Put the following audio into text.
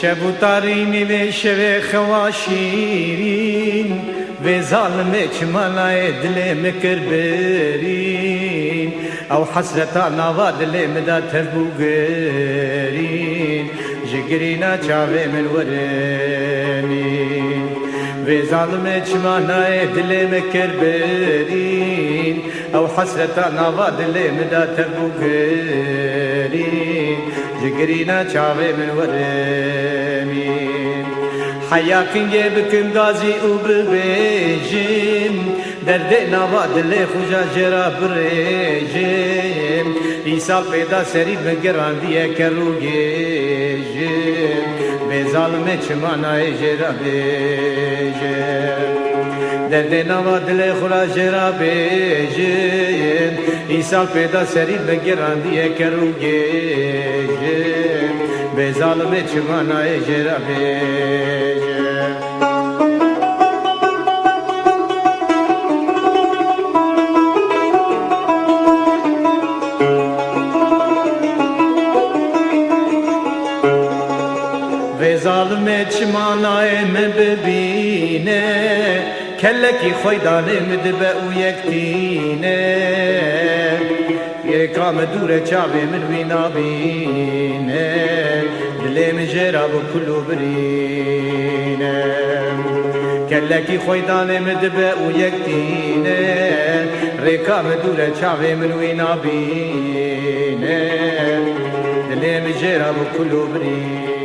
شب و تارینی و شب خواشیرین و ظالم چمنای دل مکر برین او حسرتا نوا دل مدا تبوگرین جگرینا چاوه من ورنین و ظالم چمنای دل مکر برین او حسرتا نوا دل مدا تبوگرین جگرینا چاوه من ورنین حیاکن یه بکن گازی او ببیجیم درد نوا دل خوشا جرا بریجیم ایسا پیدا سری بگران دیه کرو گیجیم به ظالم چمانای جرا بیجیم درد نوا دل خوشا جرا بیجیم ایسا پیدا سری بگران دیه کرو گیجیم به ظالم چمانای جرا بیجیم ظالم چمانای من ببینه کلکی خویدانه مدبه او یکتینه یکام دور چاوه من وینا بینه دلیم جرا و کلو برینه کلکی خویدانه مدبه او یکتینه ریکام دور چاوه من وینا بینه دلیم جرا و کلو برینه